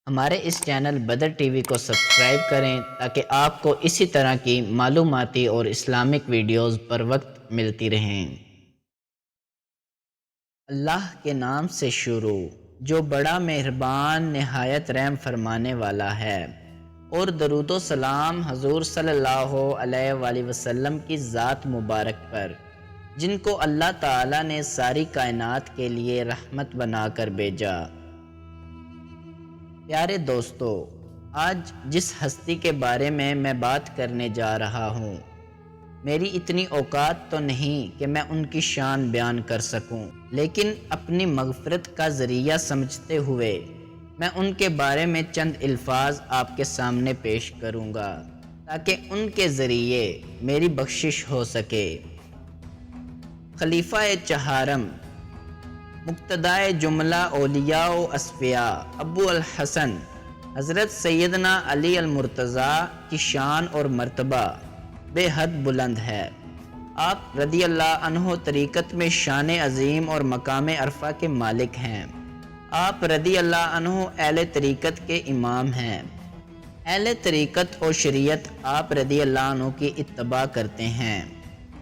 ہمارے اس چینل بدر T V کو subscribe کریں تاکہ آپ کو اسی طرح کی معلوماتی اور اسلامک ویڈیوز پر وقت ملتی رہیں۔ اللہ کے نام سے شروع جو بڑا مہربان نہایت رحم فرمانے والا ہے، اور درود و سلام حضور صلی اللہ علیہ وآلہ وسلم کی ذات مبارک پر، جن کو اللہ تعالیٰ نے ساری کائنات کے لیے رحمت بنا کر بھیجا۔ پیارے دوستو، آج جس ہستی کے بارے میں بات کرنے جا رہا ہوں، میری اتنی اوقات تو نہیں کہ میں ان کی شان بیان کر سکوں، لیکن اپنی مغفرت کا ذریعہ سمجھتے ہوئے میں ان کے بارے میں چند الفاظ آپ کے سامنے پیش کروں گا تاکہ ان کے ذریعے میری بخشش ہو سکے۔ خلیفہ چہارم، مقتدائے جملہ اولیاء و اصفیاء ابو الحسن حضرت سیدنا علی المرتضیٰ کی شان اور مرتبہ بے حد بلند ہے۔ آپ رضی اللہ عنہ طریقت میں شان عظیم اور مقام عرفہ کے مالک ہیں۔ آپ رضی اللہ عنہ اہل طریقت کے امام ہیں۔ اہل طریقت و شریعت آپ رضی اللہ عنہ کی اتباع کرتے ہیں۔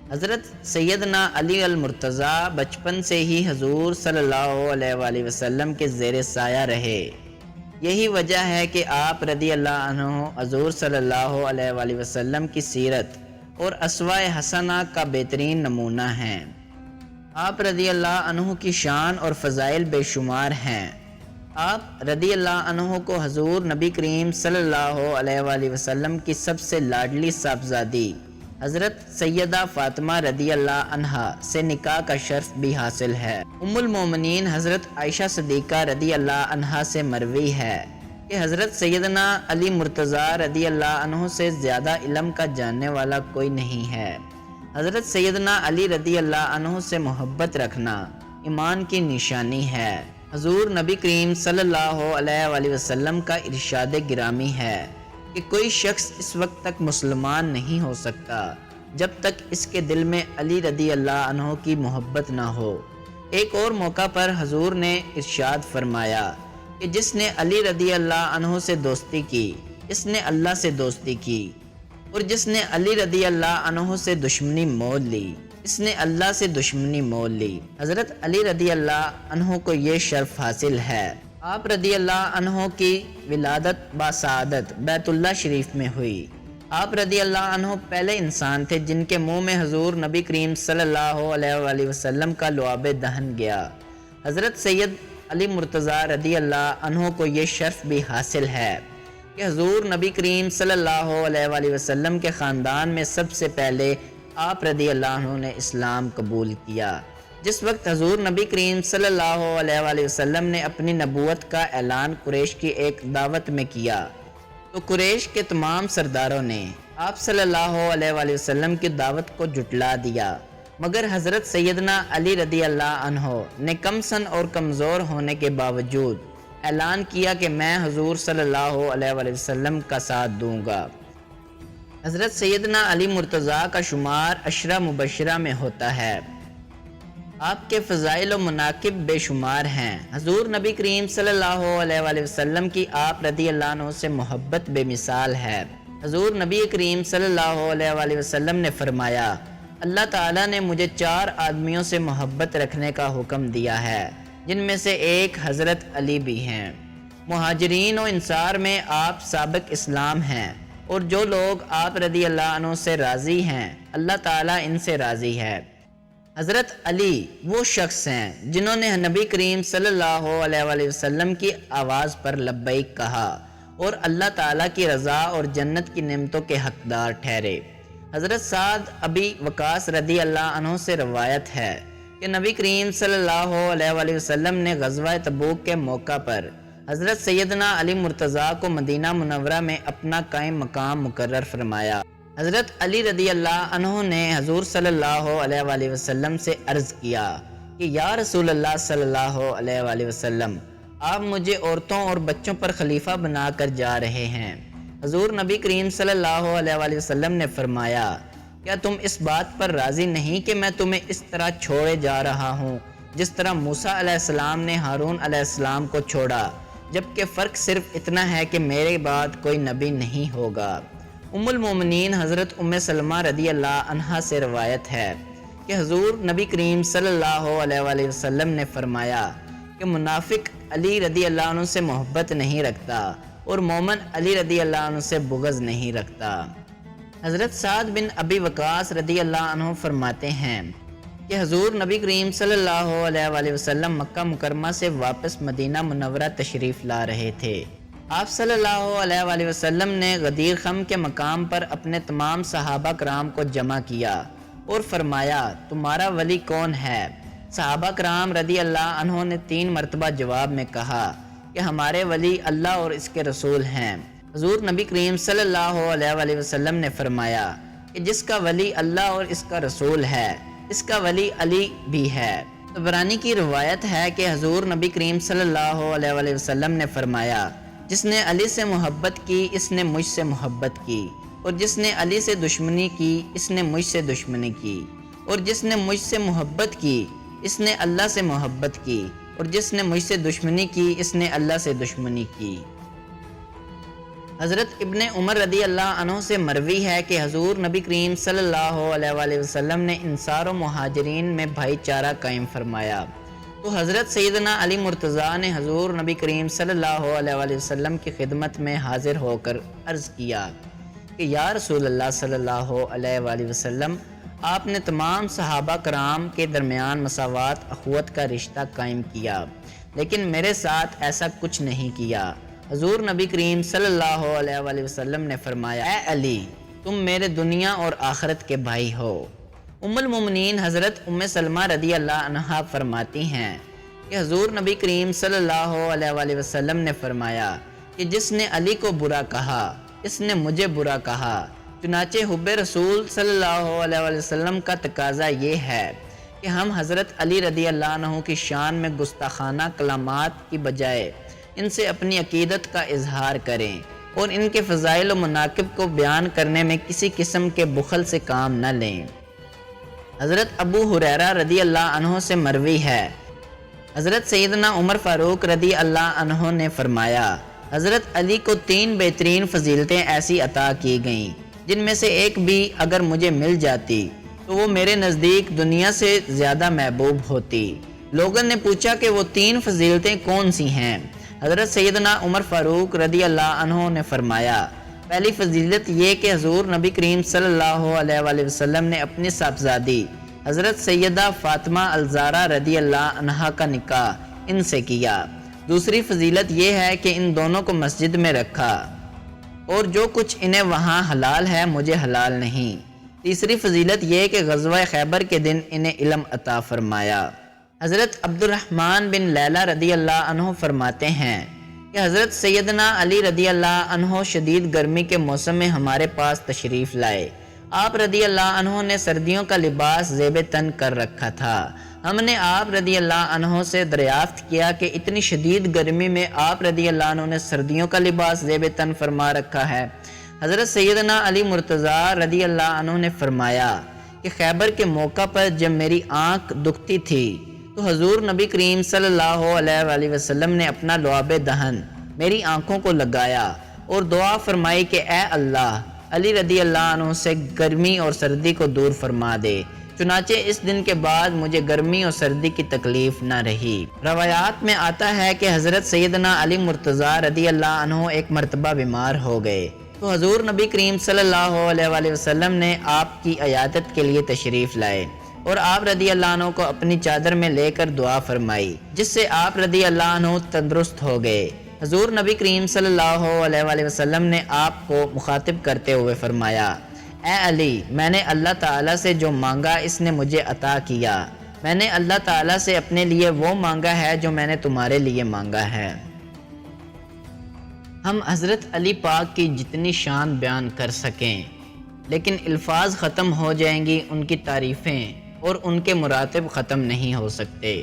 حضرت سیدنا علی المرتضیٰ بچپن سے ہی حضور صلی اللہ علیہ وآلہ وسلم کے زیر سایہ رہے۔ یہی وجہ ہے کہ آپ رضی اللہ عنہ حضور صلی اللہ علیہ وآلہ وسلم کی سیرت اور اسوہ حسنہ کا بہترین نمونہ ہیں۔ آپ رضی اللہ عنہ کی شان اور فضائل بے شمار ہیں۔ آپ رضی اللہ عنہ کو حضور نبی کریم صلی اللہ علیہ وآلہ وسلم کی سب سے لاڈلی صاحبزادی حضرت سیدہ فاطمہ رضی اللہ عنہا سے نکاح کا شرف بھی حاصل ہے۔ ام المومنین حضرت عائشہ صدیقہ رضی اللہ عنہا سے مروی ہے کہ حضرت سیدنا علی مرتضیٰ رضی اللہ عنہ سے زیادہ علم کا جاننے والا کوئی نہیں ہے۔ حضرت سیدنا علی رضی اللہ عنہ سے محبت رکھنا ایمان کی نشانی ہے۔ حضور نبی کریم صلی اللہ علیہ وآلہ وسلم کا ارشاد گرامی ہے کہ کوئی شخص اس وقت تک مسلمان نہیں ہو سکتا جب تک اس کے دل میں علی رضی اللہ عنہ کی محبت نہ ہو۔ ایک اور موقع پر حضور نے ارشاد فرمایا کہ جس نے علی رضی اللہ عنہ سے دوستی کی، اس نے اللہ سے دوستی کی، اور جس نے علی رضی اللہ عنہ سے دشمنی مول لی، اس نے اللہ سے دشمنی مول لی۔ حضرت علی رضی اللہ عنہ کو یہ شرف حاصل ہے۔ آپ رضی اللہ عنہ کی ولادت باسعادت بیت اللہ شریف میں ہوئی۔ آپ رضی اللہ عنہ پہلے انسان تھے جن کے منہ میں حضور نبی کریم صلی اللہ علیہ وآلہ وسلم کا لعاب دہن گیا۔ حضرت سید علی مرتضیٰ رضی اللہ عنہ کو یہ شرف بھی حاصل ہے کہ حضور نبی کریم صلی اللہ علیہ وآلہ وسلم کے خاندان میں سب سے پہلے آپ رضی اللہ عنہ نے اسلام قبول کیا۔ جس وقت حضور نبی کریم صلی اللہ علیہ وآلہ وسلم نے اپنی نبوت کا اعلان قریش کی ایک دعوت میں کیا تو قریش کے تمام سرداروں نے آپ صلی اللہ علیہ وآلہ وسلم کی دعوت کو جھٹلا دیا، مگر حضرت سیدنا علی رضی اللہ عنہ نے کم سن اور کمزور ہونے کے باوجود اعلان کیا کہ میں حضور صلی اللہ علیہ وآلہ وسلم کا ساتھ دوں گا۔ حضرت سیدنا علی مرتضیٰ کا شمار عشرہ مبشرہ میں ہوتا ہے۔ آپ کے فضائل و مناقب بے شمار ہیں۔ حضور نبی کریم صلی اللہ علیہ وآلہ وسلم کی آپ رضی اللہ عنہ سے محبت بے مثال ہے۔ حضور نبی کریم صلی اللہ علیہ وآلہ وسلم نے فرمایا، اللہ تعالیٰ نے مجھے 4 آدمیوں سے محبت رکھنے کا حکم دیا ہے، جن میں سے ایک حضرت علی بھی ہیں۔ مہاجرین و انصار میں آپ سابق اسلام ہیں، اور جو لوگ آپ رضی اللہ عنہ سے راضی ہیں، اللہ تعالیٰ ان سے راضی ہے۔ حضرت علی وہ شخص ہیں جنہوں نے نبی کریم صلی اللہ علیہ وآلہ وسلم کی آواز پر لبیک کہا اور اللہ تعالیٰ کی رضا اور جنت کی نعمتوں کے حقدار ٹھہرے۔ حضرت سعد ابی وقاص رضی اللہ عنہ سے روایت ہے کہ نبی کریم صلی اللہ علیہ وآلہ وسلم نے غزوہ تبوک کے موقع پر حضرت سیدنا علی مرتضیٰ کو مدینہ منورہ میں اپنا قائم مقام مقرر فرمایا۔ حضرت علی رضی اللہ عنہ نے حضور صلی اللہ علیہ وآلہ وسلم سے عرض کیا کہ یا رسول اللہ صلی اللہ علیہ وآلہ وسلم، آپ مجھے عورتوں اور بچوں پر خلیفہ بنا کر جا رہے ہیں۔ حضور نبی کریم صلی اللہ علیہ وآلہ وسلم نے فرمایا، کیا تم اس بات پر راضی نہیں کہ میں تمہیں اس طرح چھوڑے جا رہا ہوں جس طرح موسیٰ علیہ السلام نے ہارون علیہ السلام کو چھوڑا، جبکہ فرق صرف اتنا ہے کہ میرے بعد کوئی نبی نہیں ہوگا۔ ام المومنین حضرت ام سلمہ رضی اللہ عنہا سے روایت ہے کہ حضور نبی کریم صلی اللہ علیہ وآلہ وسلم نے فرمایا کہ منافق علی رضی اللہ عنہ سے محبت نہیں رکھتا اور مومن علی رضی اللہ عنہ سے بغض نہیں رکھتا۔ حضرت سعد بن ابی وقاص رضی اللہ عنہ فرماتے ہیں کہ حضور نبی کریم صلی اللہ علیہ وآلہ وسلم مکہ مکرمہ سے واپس مدینہ منورہ تشریف لا رہے تھے۔ آپ صلی اللہ علیہ وآلہ وسلم نے غدیر خم کے مقام پر اپنے تمام صحابہ کرام کو جمع کیا اور فرمایا تمہارا ولی کون ہے؟ صحابہ کرام رضی اللہ عنہ نے 3 مرتبہ جواب میں کہا کہ ہمارے ولی اللہ اور اس کے رسول ہیں۔ حضور نبی کریم صلی اللہ علیہ وآلہ وسلم نے فرمایا کہ جس کا ولی اللہ اور اس کا رسول ہے اس کا ولی علی بھی ہے۔ طبرانی کی روایت ہے کہ حضور نبی کریم صلی اللہ علیہ وآلہ وسلم نے فرمایا جس نے علی سے محبت کی اس نے مجھ سے محبت کی، اور جس نے علی سے دشمنی کی اس نے مجھ سے دشمنی کی، اور جس نے مجھ سے محبت کی اس نے اللہ سے محبت کی، اور جس نے مجھ سے دشمنی کی اس نے اللہ سے دشمنی کی۔ حضرت ابن عمر رضی اللہ عنہ سے مروی ہے کہ حضور نبی کریم صلی اللہ علیہ وآلہ وسلم نے انصار و مہاجرین میں بھائی چارہ قائم فرمایا، تو حضرت سیدنا علی مرتضیٰ نے حضور نبی کریم صلی اللہ علیہ وآلہ وسلم کی خدمت میں حاضر ہو کر عرض کیا کہ یا رسول اللہ صلی اللہ علیہ وآلہ وسلم، آپ نے تمام صحابہ کرام کے درمیان مساوات اخوت کا رشتہ قائم کیا، لیکن میرے ساتھ ایسا کچھ نہیں کیا۔ حضور نبی کریم صلی اللہ علیہ وآلہ وسلم نے فرمایا اے علی، تم میرے دنیا اور آخرت کے بھائی ہو۔ ام المومنین حضرت ام سلمہ رضی اللہ عنہا فرماتی ہیں کہ حضور نبی کریم صلی اللہ علیہ وآلہ وسلم نے فرمایا کہ جس نے علی کو برا کہا اس نے مجھے برا کہا۔ چنانچہ حب رسول صلی اللہ علیہ وآلہ وسلم کا تقاضا یہ ہے کہ ہم حضرت علی رضی اللہ عنہ کی شان میں گستاخانہ کلامات کی بجائے ان سے اپنی عقیدت کا اظہار کریں اور ان کے فضائل و مناقب کو بیان کرنے میں کسی قسم کے بخل سے کام نہ لیں۔ حضرت ابو ہریرہ رضی اللہ عنہ سے مروی ہے حضرت سیدنا عمر فاروق رضی اللہ عنہ نے فرمایا حضرت علی کو 3 بہترین فضیلتیں ایسی عطا کی گئیں جن میں سے ایک بھی اگر مجھے مل جاتی تو وہ میرے نزدیک دنیا سے زیادہ محبوب ہوتی۔ لوگوں نے پوچھا کہ وہ 3 فضیلتیں کون سی ہیں؟ حضرت سیدنا عمر فاروق رضی اللہ عنہ نے فرمایا پہلی فضیلت یہ کہ حضور نبی کریم صلی اللہ علیہ وآلہ وسلم نے اپنی صاحبزادی حضرت سیدہ فاطمہ الزہرا رضی اللہ عنہا کا نکاح ان سے کیا۔ دوسری فضیلت یہ ہے کہ ان دونوں کو مسجد میں رکھا اور جو کچھ انہیں وہاں حلال ہے مجھے حلال نہیں۔ تیسری فضیلت یہ کہ غزوہ خیبر کے دن انہیں علم عطا فرمایا۔ حضرت عبد الرحمن بن لیلہ رضی اللہ عنہ فرماتے ہیں کہ حضرت سیدنا علی رضی اللہ عنہ شدید گرمی کے موسم میں ہمارے پاس تشریف لائے۔ آپ رضی اللہ عنہ نے سردیوں کا لباس زیب تن کر رکھا تھا۔ ہم نے آپ رضی اللہ عنہ سے دریافت کیا کہ اتنی شدید گرمی میں آپ رضی اللہ عنہ نے سردیوں کا لباس زیب تن فرما رکھا ہے۔ حضرت سیدنا علی مرتضیٰ رضی اللہ عنہ نے فرمایا کہ خیبر کے موقع پر جب میری آنکھ دکھتی تھی تو حضور نبی کریم صلی اللہ علیہ وآلہ وسلم نے اپنا لعاب دہن میری آنکھوں کو لگایا اور دعا فرمائی کہ اے اللہ علی رضی اللہ عنہ سے گرمی اور سردی کو دور فرما دے۔ چنانچہ اس دن کے بعد مجھے گرمی اور سردی کی تکلیف نہ رہی۔ روایات میں آتا ہے کہ حضرت سیدنا علی مرتضیٰ رضی اللہ عنہ ایک مرتبہ بیمار ہو گئے تو حضور نبی کریم صلی اللہ علیہ وآلہ وسلم نے آپ کی عیادت کے لیے تشریف لائے اور آپ رضی اللہ عنہ کو اپنی چادر میں لے کر دعا فرمائی جس سے آپ رضی اللہ عنہ تندرست ہو گئے۔ حضور نبی کریم صلی اللہ علیہ وآلہ وسلم نے آپ کو مخاطب کرتے ہوئے فرمایا اے علی، میں نے اللہ تعالیٰ سے جو مانگا اس نے مجھے عطا کیا۔ میں نے اللہ تعالیٰ سے اپنے لیے وہ مانگا ہے جو میں نے تمہارے لیے مانگا ہے۔ ہم حضرت علی پاک کی جتنی شان بیان کر سکیں لیکن الفاظ ختم ہو جائیں گی، ان کی تعریفیں اور ان کے مراتب ختم نہیں ہو سکتے،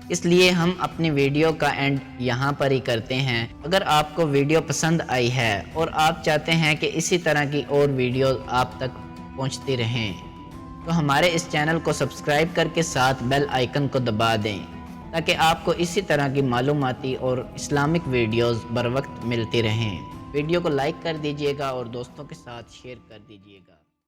اس لیے ہم اپنی ویڈیو کا اینڈ یہاں پر ہی کرتے ہیں۔ اگر آپ کو ویڈیو پسند آئی ہے اور آپ چاہتے ہیں کہ اسی طرح کی اور ویڈیو آپ تک پہنچتی رہیں تو ہمارے اس چینل کو سبسکرائب کر کے ساتھ بیل آئیکن کو دبا دیں تاکہ آپ کو اسی طرح کی معلوماتی اور اسلامک ویڈیوز بر وقت ملتی رہیں۔ ویڈیو کو لائک کر دیجئے گا اور دوستوں کے ساتھ شیئر کر دیجئے گا۔